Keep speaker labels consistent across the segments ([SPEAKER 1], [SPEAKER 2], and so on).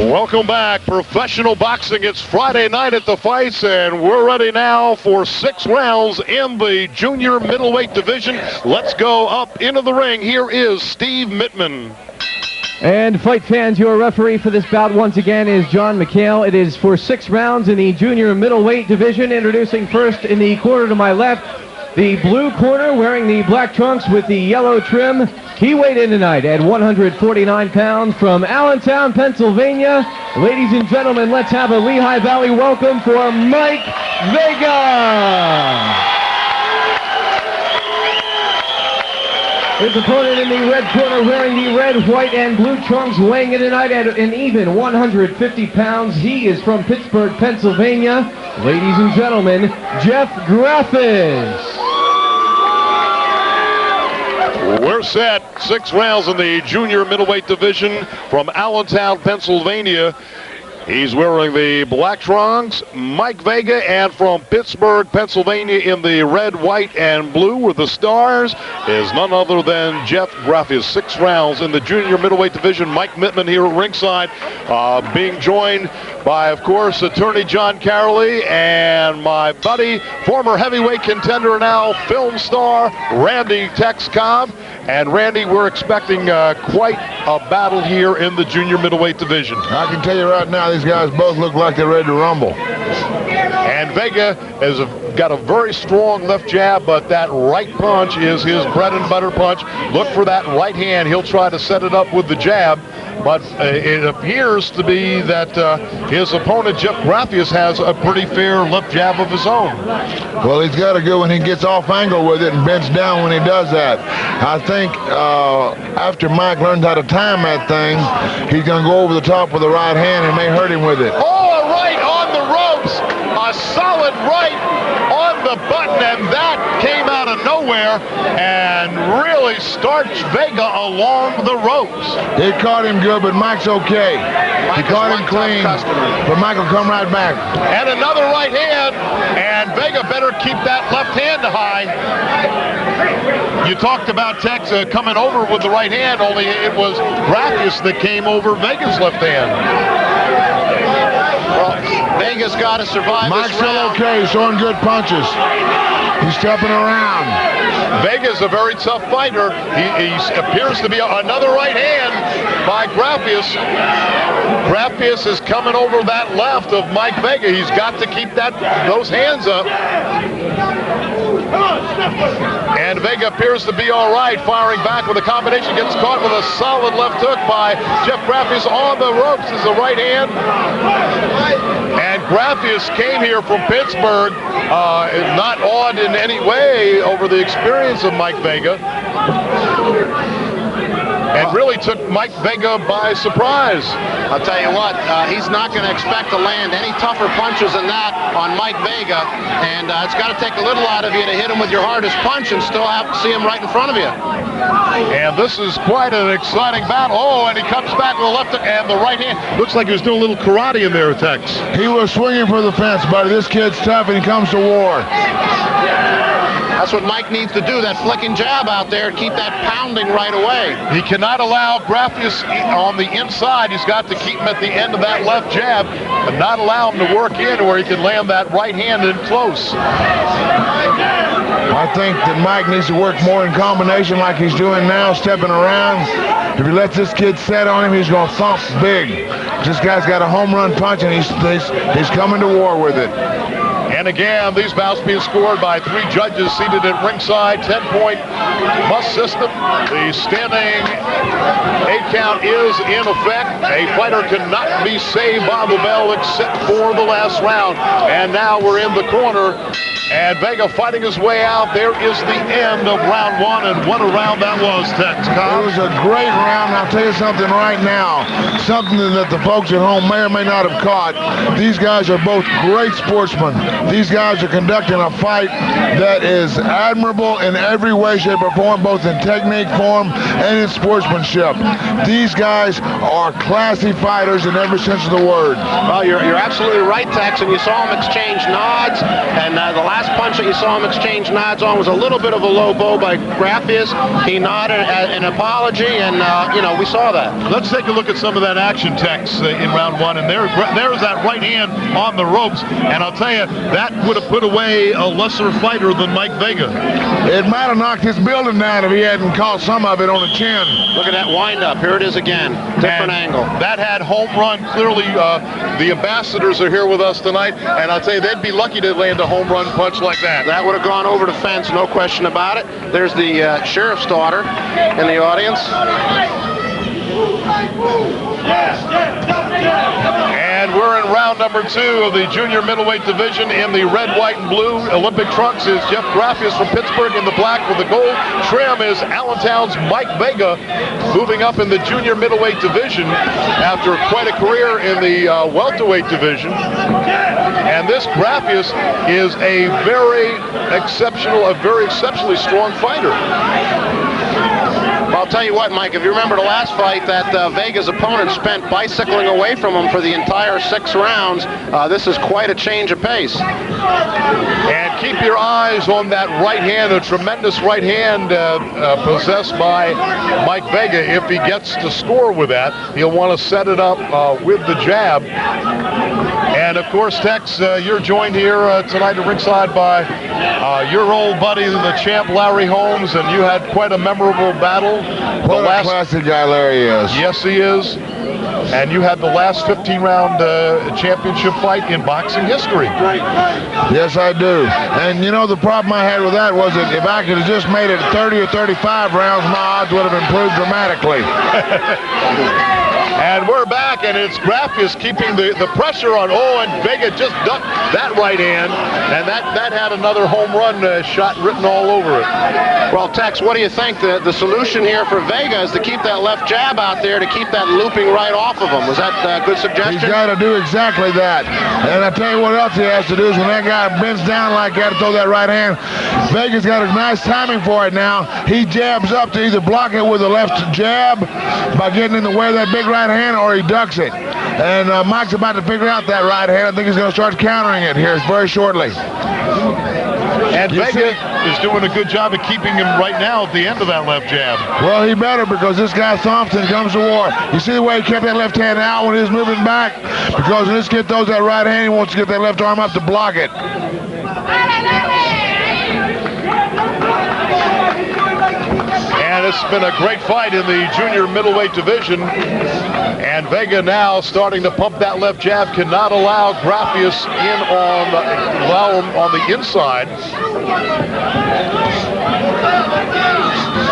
[SPEAKER 1] Welcome back. Professional boxing. It's Friday night at the fights, and we're ready now for 6 rounds in the junior middleweight division. Let's go up into the ring. Here is Steve Mittman.
[SPEAKER 2] And fight fans, your referee for this bout once again is John McHale. It is for 6 rounds in the junior middleweight division. Introducing first in the corner to my left, the blue corner wearing the black trunks with the yellow trim. He weighed in tonight at 149 pounds from Allentown, Pennsylvania. Ladies and gentlemen, let's have a Lehigh Valley welcome for Mike Vega. His opponent in the red corner wearing the red, white, and blue trunks, weighing in tonight at an even 150 pounds. He is from Pittsburgh, Pennsylvania. Ladies and gentlemen, Jeff Graffius.
[SPEAKER 1] We're set. 6 rounds in the junior middleweight division from Allentown, Pennsylvania. He's wearing the black trunks, Mike Vega, and from Pittsburgh, Pennsylvania in the red, white, and blue with the stars is none other than Jeff Graffius. 6 rounds in the junior middleweight division. Mike Mittman here at ringside, being joined by, of course, attorney John Carrolley and my buddy, former heavyweight contender, now film star, Randy Tex Cobb. And Randy, we're expecting quite a battle here in the junior middleweight division.
[SPEAKER 3] I can tell you right now, these guys both look like they're ready to rumble.
[SPEAKER 1] And Vega has got a very strong left jab, but that right punch is his bread and butter punch. Look for that right hand. He'll try to set it up with the jab, but it appears to be that his opponent, Jeff Graffius, has a pretty fair left jab of his own.
[SPEAKER 3] Well, he's got to go when he gets off angle with it and bends down when he does that. I think after Mike learns how to time that thing, he's going to go over the top with the right hand and may hurt him with it.
[SPEAKER 1] Oh, a right on the ropes. A solid right on the button, and that came out of nowhere and really starts Vega along the ropes.
[SPEAKER 3] It caught him good, but Mike's okay. He caught him clean, but Mike will come right back.
[SPEAKER 1] And another right hand, and Vega better keep that left hand high. You talked about Tex coming over with the right hand, only it was Graffius that came over Vega's left hand.
[SPEAKER 4] Well, Vega's got to survive.
[SPEAKER 3] Mike's still okay. He's throwing good punches. He's stepping around.
[SPEAKER 1] Vega's a very tough fighter. He appears to be another right hand by Graffius. Graffius is coming over that left of Mike Vega. He's got to keep those hands up. And Vega appears to be all right, firing back with a combination. Gets caught with a solid left hook by Jeff Graffius. On the ropes is the right hand. And Graffius came here from Pittsburgh, not awed in any way over the experience of Mike Vega, and really took Mike Vega by surprise.
[SPEAKER 4] I'll tell you what, he's not going to expect to land any tougher punches than that on Mike Vega, and it's got to take a little out of you to hit him with your hardest punch and still have to see him right in front of you.
[SPEAKER 1] And this is quite an exciting battle. Oh, and he comes back with the left and the right hand. Looks like he was doing a little karate in there, Tex.
[SPEAKER 3] He was swinging for the fence, buddy. This kid's tough, and he comes to war.
[SPEAKER 4] That's what Mike needs to do, that flicking jab out there, keep that pounding right away.
[SPEAKER 1] He cannot allow Graffius on the inside. He's got to keep him at the end of that left jab, but not allow him to work in where he can land that right hand in close.
[SPEAKER 3] I think that Mike needs to work more in combination like he's doing now, stepping around. If he lets this kid set on him, he's going to thump big. This guy's got a home run punch, and he's coming to war with it.
[SPEAKER 1] And again, these bouts being scored by 3 judges seated at ringside. 10-point must system. The standing 8 count is in effect. A fighter cannot be saved by the bell except for the last round. And now we're in the corner. And Vega fighting his way out. There is the end of round 1, and what a round that was, Tex.
[SPEAKER 3] It was a great round. I'll tell you something right now, something that the folks at home may or may not have caught. These guys are both great sportsmen. These guys are conducting a fight that is admirable in every way, shape, or form, both in technique, form, and in sportsmanship. These guys are classy fighters in every sense of the word.
[SPEAKER 4] Well, you're absolutely right, Tex, and you saw them exchange nods, and the last last punch that you saw him exchange nods on was a little bit of a low blow by Graffius. He nodded an apology, and, we saw that.
[SPEAKER 1] Let's take a look at some of that action, Tex, in round one. And there's that right hand on the ropes. And I'll tell you, that would have put away a lesser fighter than Mike Vega.
[SPEAKER 3] It might have knocked his building down if he hadn't caught some of it on the chin.
[SPEAKER 4] Look at that wind-up. Here it is again. Different angle.
[SPEAKER 1] That had home run. Clearly, the ambassadors are here with us tonight. And I'll tell you, they'd be lucky to land a home run punch like that.
[SPEAKER 4] That would have gone over the fence, no question about it. There's the sheriff's daughter in the audience.
[SPEAKER 1] And we're in round number 2 of the junior middleweight division. In the red, white, and blue Olympic trunks is Jeff Graffius from Pittsburgh. In the black with the gold trim is Allentown's Mike Vega, moving up in the junior middleweight division after quite a career in the welterweight division. And this Graffius is a very exceptionally strong fighter.
[SPEAKER 4] I'll tell you what, Mike, if you remember the last fight that Vega's opponent spent bicycling away from him for the entire 6 rounds, this is quite a change of pace.
[SPEAKER 1] And keep your eyes on that right hand, a tremendous right hand possessed by Mike Vega. If he gets to score with that, he'll want to set it up with the jab. And, of course, Tex, you're joined here tonight at ringside by your old buddy, the champ Larry Holmes, and you had quite a memorable battle.
[SPEAKER 3] What a classic guy Larry is.
[SPEAKER 1] Yes, he is. And you had the last 15-round championship fight in boxing history.
[SPEAKER 3] Yes, I do. And, the problem I had with that was that if I could have just made it 30 or 35 rounds, my odds would have improved dramatically.
[SPEAKER 1] And we're back, and it's Graffius keeping the pressure on. And Vega just ducked that right hand, and that had another home run shot written all over it.
[SPEAKER 4] Well, Tex, what do you think? The solution here for Vega is to keep that left jab out there to keep that looping right off of him. Was that a good suggestion?
[SPEAKER 3] He's got to do exactly that. And I tell you what else he has to do is when that guy bends down like that to throw that right hand, Vega's got a nice timing for it now. He jabs up to either block it with the left jab by getting in the way of that big right hand, or he ducks it. And Mike's about to figure out that right hand. I think he's going to start countering it here very shortly.
[SPEAKER 1] And Vega is doing a good job of keeping him right now at the end of that left jab.
[SPEAKER 3] Well, he better, because this guy Thompson comes to war. You see the way he kept that left hand out when he was moving back? Because when this kid throws that right hand, he wants to get that left arm up to block it.
[SPEAKER 1] And it's been a great fight in the junior middleweight division. And Vega now starting to pump that left jab, cannot allow Graffius in on the inside.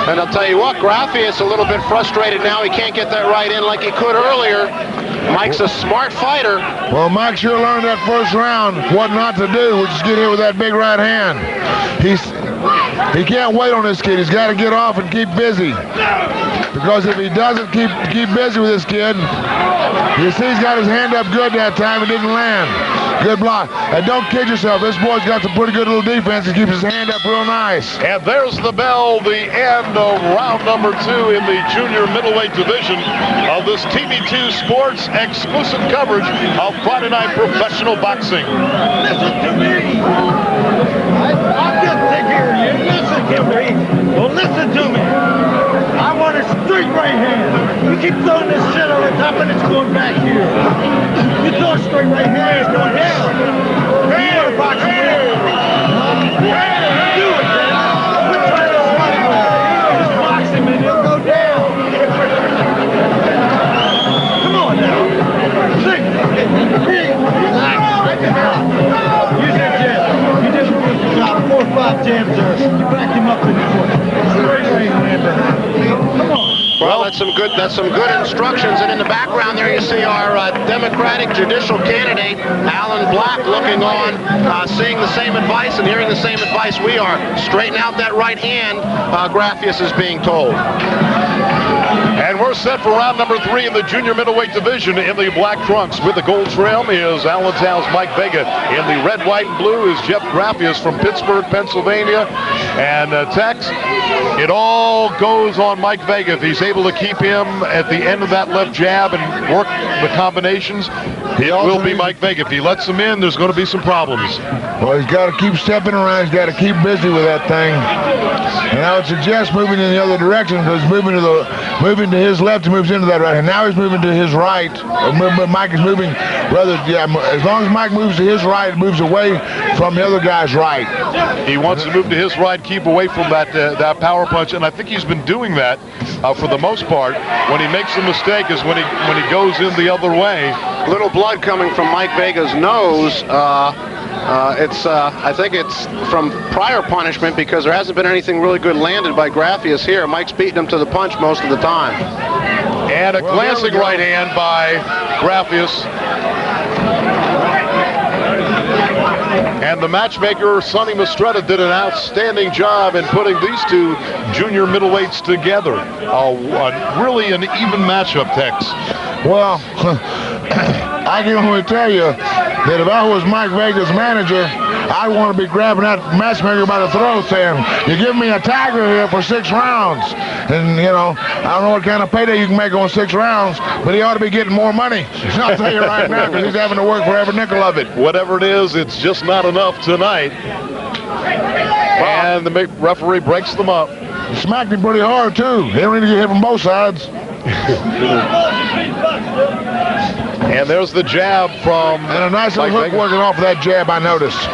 [SPEAKER 4] And I'll tell you what, Graffius a little bit frustrated now. He can't get that right in like he could earlier. Mike's a smart fighter.
[SPEAKER 3] Well, Mike sure learned that first round what not to do, which is get hit with that big right hand. He can't wait on this kid. He's got to get off and keep busy. Because if he doesn't keep busy with this kid, you see he's got his hand up good that time. It didn't land. Good block. And don't kid yourself. This boy's got some pretty good little defense. He keeps his hand up real nice.
[SPEAKER 1] And there's the bell, the end of round number 2 in the junior middleweight division of this TV2 Sports exclusive coverage of Friday Night Professional Boxing.
[SPEAKER 5] Listen to me. I'm just taking care of you. Listen to me. Well, listen to me. I want a straight right hand. You keep throwing this shit on the top and it's going back here. You throw a straight right hand, it's going down. You want to box it in. Do it, man. Quit trying to run it. Just box him and he'll go down. Come on now. Sing. Use that jab. You did a good job. 4 or 5 jabs there. You backed him up in the foot. Straight right hand. Come on.
[SPEAKER 4] Well, that's some good instructions. And in the background there you see our Democratic judicial candidate, Alan Black, looking on, seeing the same advice and hearing the same advice we are. Straighten out that right hand, Graffius is being told.
[SPEAKER 1] And we're set for round number 3 in the junior middleweight division. In the black trunks with the gold trim is Allentown's Mike Vega. In the red, white, and blue is Jeff Graffius from Pittsburgh, Pennsylvania. And Tex, it all goes on Mike Vega. If he's able to keep him at the end of that left jab and work the combinations, it will be Mike Vega. If he lets him in, there's going to be some problems.
[SPEAKER 3] Well, he's got to keep stepping around. He's got to keep busy with that thing. And I would suggest moving in the other direction, because moving to his left, he moves into that right. And now he's moving to his right. But Mike is moving as long as Mike moves to his right, it moves away from the other guy's right.
[SPEAKER 1] He wants to move to his right, keep away from that power punch, and I think he's been doing that for the most part. When he makes a mistake is when he goes in the other way.
[SPEAKER 4] Little blood coming from Mike Vega's nose. I think it's from prior punishment, because there hasn't been anything really good landed by Graffius here. Mike's beating him to the punch most of the time.
[SPEAKER 1] And a glancing right hand by Graffius. And the matchmaker, Sonny Mistretta, did an outstanding job in putting these two junior middleweights together. Really an even matchup, Tex.
[SPEAKER 3] Well, I can only tell you that if I was Mike Vega's manager, I'd want to be grabbing that matchmaker by the throat saying, "You give me a tiger here for 6 rounds. And, you know, I don't know what kind of payday you can make on 6 rounds, but he ought to be getting more money. I'll tell you right now, because he's having to work for every nickel of it.
[SPEAKER 1] Whatever it is, it's just not enough tonight. And the referee breaks them up.
[SPEAKER 3] He smacked him pretty hard, too. They don't need to get hit from both sides.
[SPEAKER 1] And there's the jab from
[SPEAKER 3] and a nice little hook working off of that jab, I noticed.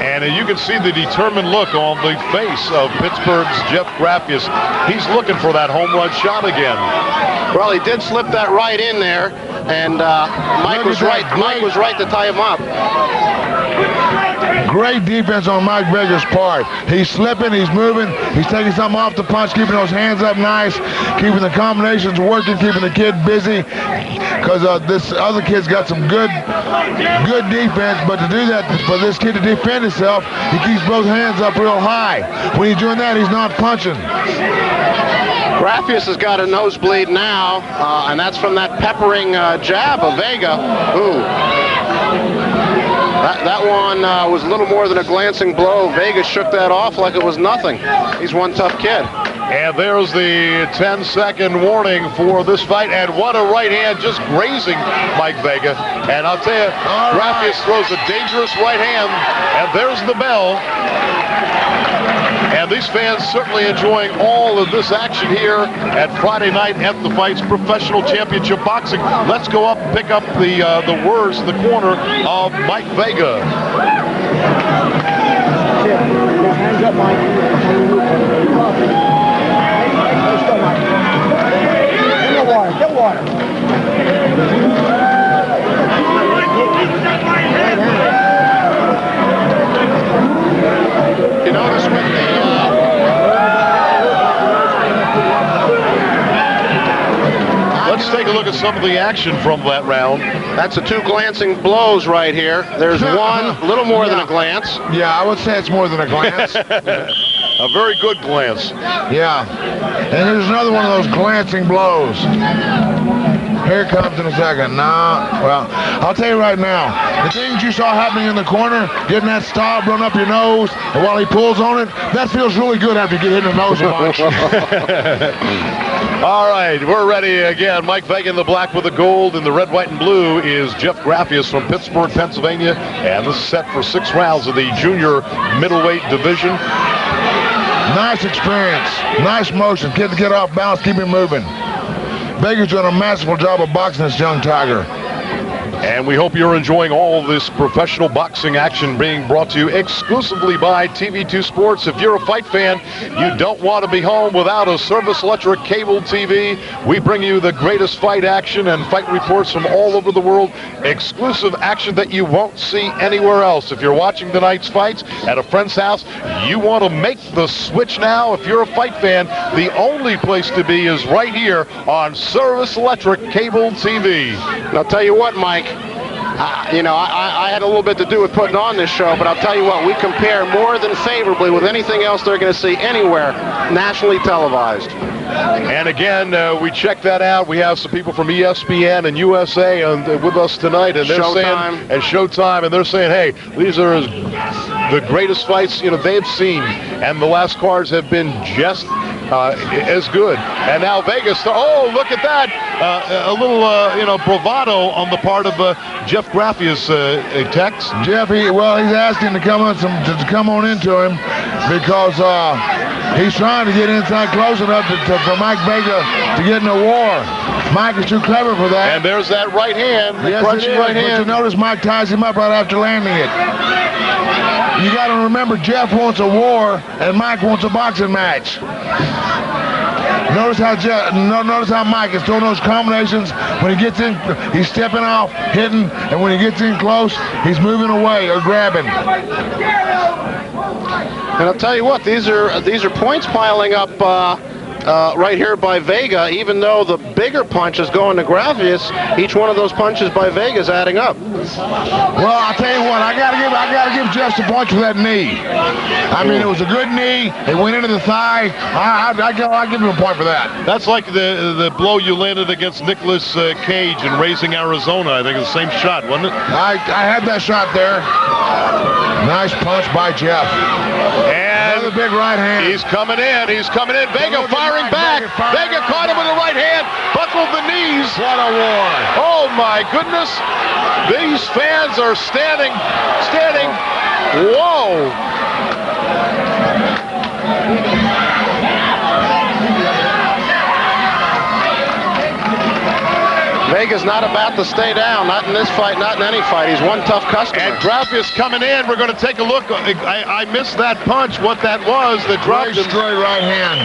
[SPEAKER 1] And you can see the determined look on the face of Pittsburgh's Jeff Graffius. He's looking for that home run shot again.
[SPEAKER 4] Well, he did slip that right in there, and Mike was right. Mike was right to tie him up.
[SPEAKER 3] Great defense on Mike Vega's part. He's slipping, he's moving, he's taking something off the punch, keeping those hands up nice, keeping the combinations working, keeping the kid busy, because this other kid's got some good defense, but to do that, for this kid to defend himself, he keeps both hands up real high. When he's doing that, he's not punching.
[SPEAKER 4] Graffius has got a nosebleed now, and that's from that peppering jab of Vega. Ooh. That one was a little more than a glancing blow. Vega shook that off like it was nothing. He's one tough kid.
[SPEAKER 1] And there's the 10-second warning for this fight. And what a right hand, just grazing Mike Vega. And I'll tell you, Graffius throws a dangerous right hand. And there's the bell. And these fans certainly enjoying all of this action here at Friday night at the Fights Professional Championship Boxing. Let's go up and pick up the words in the corner of Mike Vega.
[SPEAKER 5] Hands up, Mike. Let's go, Mike. Get water.
[SPEAKER 4] You notice with the
[SPEAKER 1] let's take a look at some of the action from that round.
[SPEAKER 4] That's the 2 glancing blows right here. There's one, a little more than a glance.
[SPEAKER 3] Yeah, I would say it's more than a glance.
[SPEAKER 1] A very good glance.
[SPEAKER 3] Yeah. And there's another one of those glancing blows. Here it comes in a second. Well, I'll tell you right now, the things you saw happening in the corner, getting that stop run up your nose, and while he pulls on it, that feels really good after you get hit in the nose a bunch.
[SPEAKER 1] All right, we're ready again. Mike Vega in the black with the gold, and the red, white, and blue is Jeff Graffius from Pittsburgh, Pennsylvania. And this is set for 6 rounds of the junior middleweight division.
[SPEAKER 3] Nice experience, nice motion. Kid to get off balance, keep him moving. Vega's doing a masterful job of boxing this young tiger.
[SPEAKER 1] And we hope you're enjoying all of this professional boxing action being brought to you exclusively by TV2 Sports. If you're a fight fan, you don't want to be home without a Service Electric cable TV. We bring you the greatest fight action and fight reports from all over the world. Exclusive action that you won't see anywhere else. If you're watching tonight's fights at a friend's house, you want to make the switch now. If you're a fight fan, the only place to be is right here on Service Electric cable TV.
[SPEAKER 4] And I'll tell you what, Mike, I had a little bit to do with putting on this show, but I'll tell you what, we compare more than favorably with anything else they're going to see anywhere nationally televised.
[SPEAKER 1] And again, we checked that out. We have some people from ESPN and USA with us tonight, and they're saying, and Showtime, and they're saying, hey, these are the greatest fights they've seen, and the last cards have been just as good. And now Vegas, oh, look at that, a little bravado on the part of Jeff Graffius, Tex.
[SPEAKER 3] Jeff, he's asking to come on into him because he's trying to get inside close enough for Mike Vega to get in a war. Mike is too clever for that.
[SPEAKER 1] And there's that right hand, the crunching right hand.
[SPEAKER 3] But you notice Mike ties him up right after landing it. You got to remember, Jeff wants a war and Mike wants a boxing match. Notice how Mike is throwing those combinations. When he gets in, he's stepping off, hitting, and when he gets in close, he's moving away or grabbing.
[SPEAKER 4] And I'll tell you what, these are points piling up right here by Vega. Even though the bigger punch is going to Graffius, each one of those punches by Vega is adding up.
[SPEAKER 3] Well, I'll tell you what, I gotta give Jeff some points for that knee. I mean, it was a good knee. It went into the thigh. I'll give him a point for that.
[SPEAKER 1] That's like the blow you landed against Nicolas Cage in Raising Arizona. I think it's the same shot, wasn't it?
[SPEAKER 3] I had that shot there. Nice punch by Jeff.
[SPEAKER 1] And
[SPEAKER 3] another big right hand.
[SPEAKER 1] He's coming in. Vega firing back. Vega caught him with the right hand. Buckled the knees.
[SPEAKER 3] What a war.
[SPEAKER 1] Oh, my goodness. These fans are standing. Whoa.
[SPEAKER 4] Vega's not about to stay down, not in this fight, not in any fight. He's one tough customer.
[SPEAKER 1] And Graffius coming in. We're going to take a look. I missed that punch, what that was. The
[SPEAKER 3] straight right hand.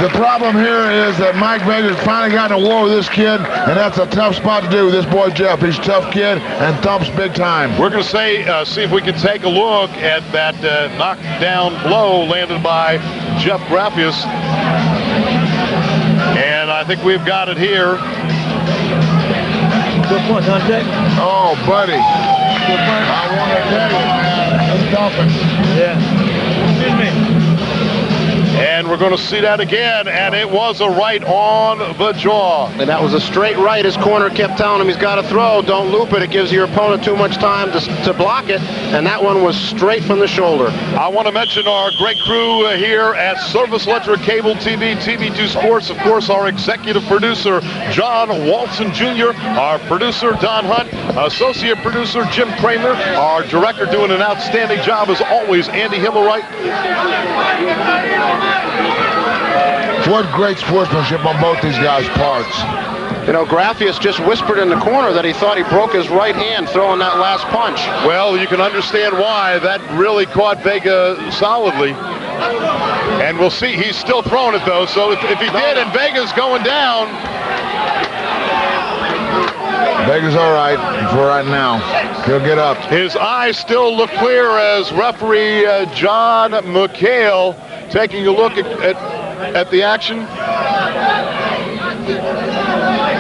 [SPEAKER 3] The problem here is that Mike Vega's finally gotten a war with this kid, and that's a tough spot to do with this boy Jeff. He's a tough kid and thumps big time.
[SPEAKER 1] We're going to see if we can take a look at that knockdown blow landed by Jeff Graffius. And I think we've got it here.
[SPEAKER 5] Good punch, huh, Jack?
[SPEAKER 3] Oh, buddy.
[SPEAKER 5] Good punch.
[SPEAKER 3] I want to tell you, man. He's thumping.
[SPEAKER 5] Yeah. Excuse me.
[SPEAKER 1] And we're going to see that again, and it was a right on the jaw.
[SPEAKER 4] And that was a straight right. His corner kept telling him he's got to throw. Don't loop it. It gives your opponent too much time to block it. And that one was straight from the shoulder.
[SPEAKER 1] I want to mention our great crew here at Service Electric Cable TV, TV2 Sports. Of course, our executive producer, John Walton Jr., our producer, Don Hunt, associate producer, Jim Kramer, our director doing an outstanding job as always, Andy Himmelwright.
[SPEAKER 3] What great sportsmanship on both these guys' parts.
[SPEAKER 4] Graffius just whispered in the corner that he thought he broke his right hand throwing that last punch.
[SPEAKER 1] Well, you can understand why. That really caught Vega solidly. And we'll see. He's still throwing it, though. So if he did and Vega's going down.
[SPEAKER 3] Vega's all right for right now. He'll get up.
[SPEAKER 1] His eyes still look clear as referee John McHale taking a look at the action.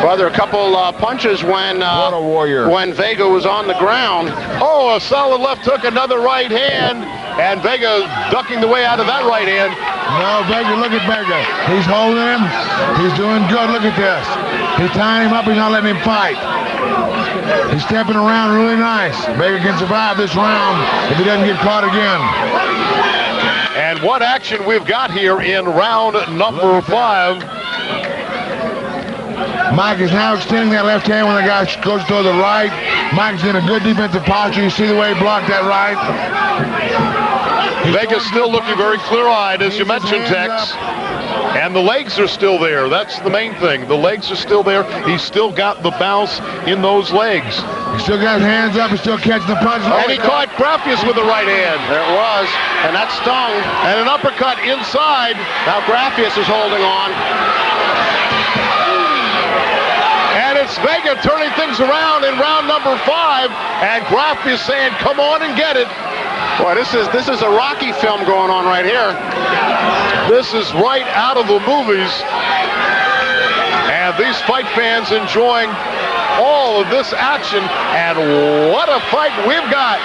[SPEAKER 4] Well, there are a couple punches when
[SPEAKER 3] what a warrior.
[SPEAKER 4] When Vega was on the ground.
[SPEAKER 1] Oh, a solid left hook, another right hand, and Vega ducking the way out of that right hand.
[SPEAKER 3] No, Vega, look at Vega. He's holding him. He's doing good. Look at this. He's tying him up. He's not letting him fight. He's stepping around really nice. Vega can survive this round if he doesn't get caught again.
[SPEAKER 1] And what action we've got here in round number 5.
[SPEAKER 3] Mike is now extending that left hand when the guy goes to the right. Mike's in a good defensive posture. You see the way he blocked that right?
[SPEAKER 1] Vega's still looking very clear-eyed, as you mentioned, Tex. And the legs are still there. That's the main thing. The legs are still there. He's still got the bounce in those legs.
[SPEAKER 3] He still got his hands up. He's still catching the punch.
[SPEAKER 1] And he caught Graffius with the right hand.
[SPEAKER 4] There it was. And that stung.
[SPEAKER 1] And an uppercut inside.
[SPEAKER 4] Now Graffius is holding on.
[SPEAKER 1] And it's Vega turning things around in round number 5. And Graffius saying, come on and get it.
[SPEAKER 4] Boy, this is a Rocky film going on right here.
[SPEAKER 1] This is right out of the movies. And And these fight fans enjoying all of this action. And what a fight we've got.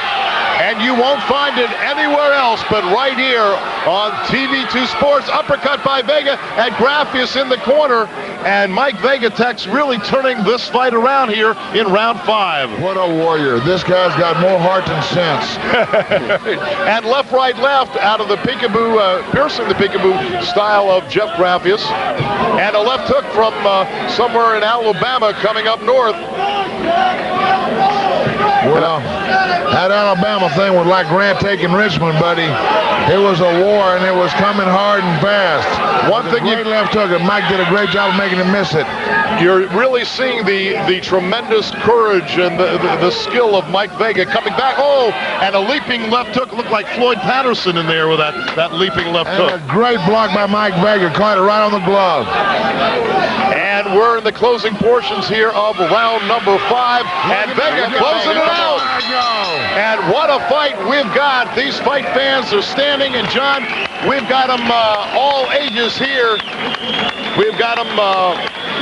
[SPEAKER 1] And you won't find it anywhere else but right here on TV2 Sports. Uppercut by Vega and Graffius in the corner. And Mike Vega, Tex, really turning this fight around here in round 5.
[SPEAKER 3] What a warrior. This guy's got more heart than sense.
[SPEAKER 1] And left, right, left out of the peekaboo, piercing the peekaboo style of Jeff Graffius. And a left hook from somewhere in Alabama coming up north.
[SPEAKER 3] Well, that Alabama thing was like Grant taking Richmond, buddy. It was a war, and it was coming hard and fast.
[SPEAKER 1] One thing you
[SPEAKER 3] left hook, and Mike did a great job of making him miss it.
[SPEAKER 1] You're really seeing the tremendous courage and the skill of Mike Vega coming back. Oh, and a leaping left hook. Looked like Floyd Patterson in there with that leaping left hook.
[SPEAKER 3] A great block by Mike Vega. Caught it right on the glove.
[SPEAKER 1] And we're in the closing portions here of round number 5. And Vega closing it out. And what a fight we've got. These fight fans are standing. And John, we've got them all ages here. We've got them,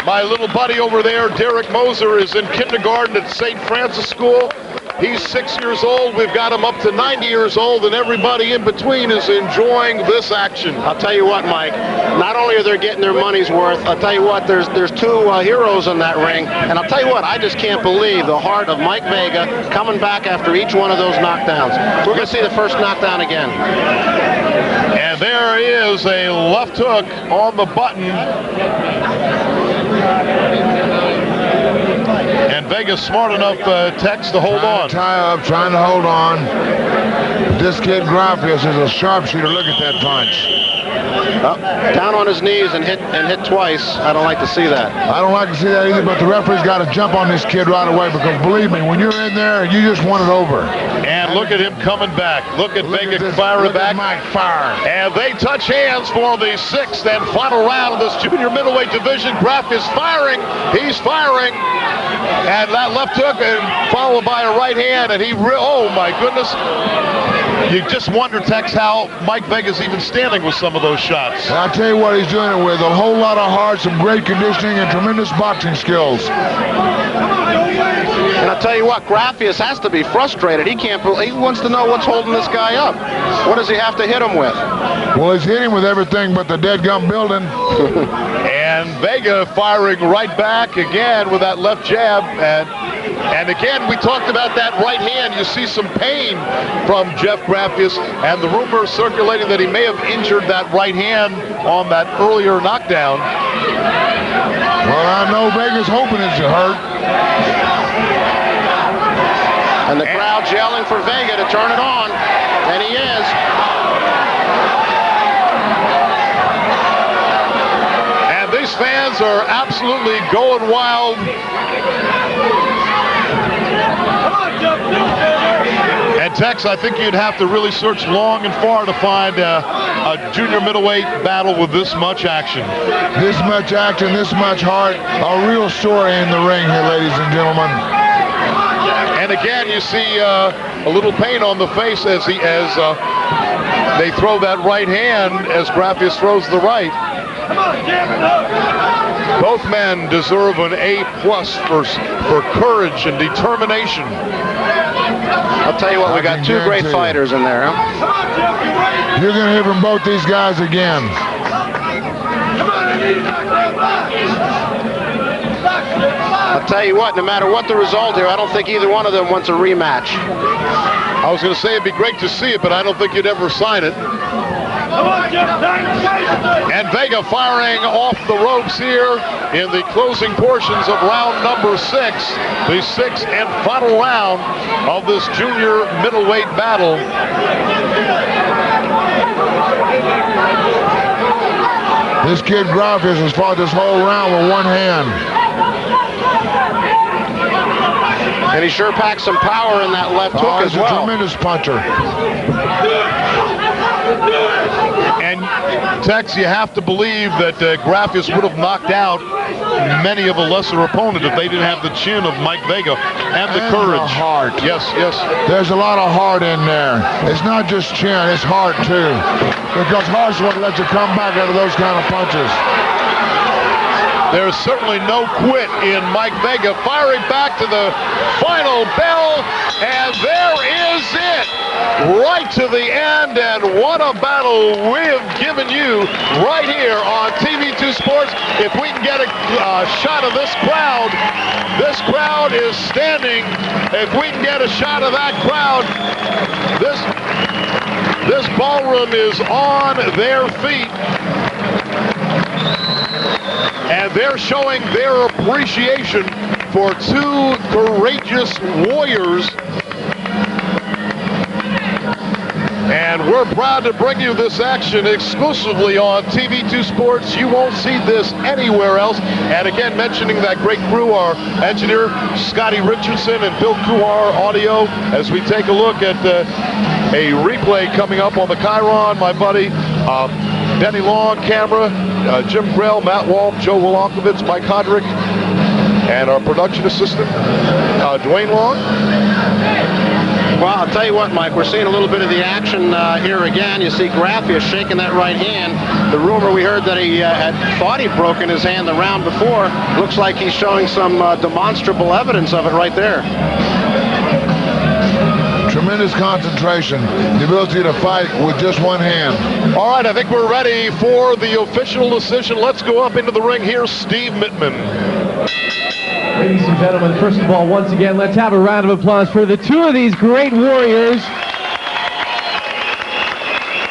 [SPEAKER 1] my little buddy over there, Derek Moser, is in kindergarten at St. Francis School. He's 6 years old. We've got him up to 90 years old, and everybody in between is enjoying this action.
[SPEAKER 4] I'll tell you what, Mike, not only are they getting their money's worth, I'll tell you what, there's 2 heroes in that ring, and I'll tell you what, I just can't believe the heart of Mike Vega coming back after each one of those knockdowns. We're going to see the first knockdown again.
[SPEAKER 1] And there is a left hook on the button. And Vega's smart enough, Tex, to hold on.
[SPEAKER 3] Tie up, trying to hold on. This kid Graffius is a sharpshooter. Look at that punch.
[SPEAKER 4] Down on his knees and hit twice. I don't like to see that.
[SPEAKER 3] I don't like to see that either, but the referee's got to jump on this kid right away, because believe me, when you're in there, you just want it over.
[SPEAKER 1] And look at him coming back. Look at Vega firing back.
[SPEAKER 3] Mike fire.
[SPEAKER 1] And they touch hands for the 6th and final round of this junior middleweight division. Graffius firing. He's firing. And that left hook and followed by a right hand. And oh my goodness. You just wonder, Tex, how Mike Vega's even standing with some of those shots.
[SPEAKER 3] And I'll tell you what he's doing it with. A whole lot of heart, some great conditioning, and tremendous boxing skills.
[SPEAKER 4] And I'll tell you what, Graffius has to be frustrated. He wants to know what's holding this guy up. What does he have to hit him with?
[SPEAKER 3] Well, he's hitting with everything but the dead gum building.
[SPEAKER 1] And Vega firing right back again with that left jab. And again, we talked about that right hand. You see some pain from Jeff Graffius, and the rumor circulating that he may have injured that right hand on that earlier knockdown.
[SPEAKER 3] Well, I know Vega's hoping it's hurt.
[SPEAKER 4] And the crowd's yelling for Vega to turn it on, and he is.
[SPEAKER 1] And these fans are absolutely going wild. And Tex, I think you'd have to really search long and far to find a junior middleweight battle with this much action.
[SPEAKER 3] This much action, this much heart, a real story in the ring here, ladies and gentlemen.
[SPEAKER 1] And again, you see a little pain on the face as they throw that right hand as Graffius throws the right. Both men deserve an A+ for courage and determination.
[SPEAKER 4] I'll tell you what, we got 2 great fighters in there, huh?
[SPEAKER 3] You're going to hear from both these guys again.
[SPEAKER 4] I'll tell you what, no matter what the result here, I don't think either one of them wants a rematch.
[SPEAKER 1] I was going to say it'd be great to see it, but I don't think you'd ever sign it. And Vega firing off the ropes here in the closing portions of round number 6, the 6th and final round of this junior middleweight battle.
[SPEAKER 3] This kid Graffius has fought this whole round with one hand.
[SPEAKER 4] And he sure packs some power in that left hook as well.
[SPEAKER 3] He's a tremendous puncher.
[SPEAKER 1] And Tex, you have to believe that Graffius would have knocked out many of a lesser opponent if they didn't have the chin of Mike Vega and the courage.
[SPEAKER 3] The heart.
[SPEAKER 1] Yes, yes.
[SPEAKER 3] There's a lot of heart in there. It's not just chin, it's heart too. Because heart's what lets you come back out of those kind of punches.
[SPEAKER 1] There's certainly no quit in Mike Vega, firing back to the final bell, and there is it, right to the end, and what a battle we've given you right here on TV2 Sports. If we can get a shot of this crowd is standing. If we can get a shot of that crowd, this ballroom is on their feet. And they're showing their appreciation for two courageous warriors. And we're proud to bring you this action exclusively on TV2 Sports. You won't see this anywhere else. And again, mentioning that great crew, our engineer, Scotty Richardson, and Bill Kuhar Audio, as we take a look at a replay coming up on the Chiron, my buddy, Denny Long, camera, Jim Grell, Matt Walp, Joe Wilankovitz, Mike Hodrick, and our production assistant, Dwayne Long.
[SPEAKER 4] Well, I'll tell you what, Mike, we're seeing a little bit of the action here again. You see Graffius shaking that right hand. The rumor we heard that he had thought he'd broken his hand the round before. Looks like he's showing some demonstrable evidence of it right there.
[SPEAKER 3] Tremendous concentration, the ability to fight with just one hand.
[SPEAKER 1] All right, I think we're ready for the official decision. Let's go up into the ring here, Steve Mittman.
[SPEAKER 2] Ladies and gentlemen, first of all, once again, let's have a round of applause for the two of these great warriors.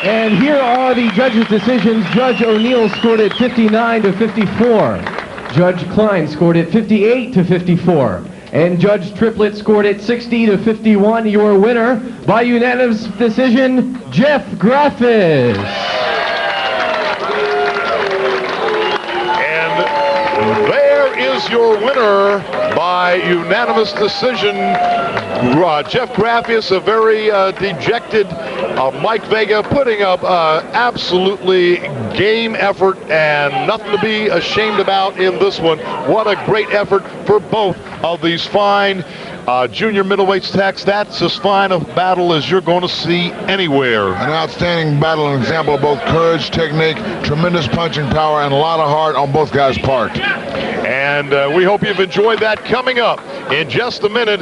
[SPEAKER 2] And here are the judges' decisions. Judge O'Neill scored it 59-54. Judge Klein scored it 58-54. And Judge Triplett scored it 60-51. Your winner by unanimous decision, Jeff Graffius.
[SPEAKER 1] And there is your winner by unanimous decision, Jeff Graffius, a very dejected Mike Vega, putting up absolutely game effort and nothing to be ashamed about in this one. What a great effort for both of these fine junior middleweights. Tex, that's as fine a battle as you're going to see anywhere.
[SPEAKER 3] An outstanding battle, an example of both courage, technique, tremendous punching power, and a lot of heart on both guys' part.
[SPEAKER 1] And we hope you've enjoyed that. Coming up in just a minute.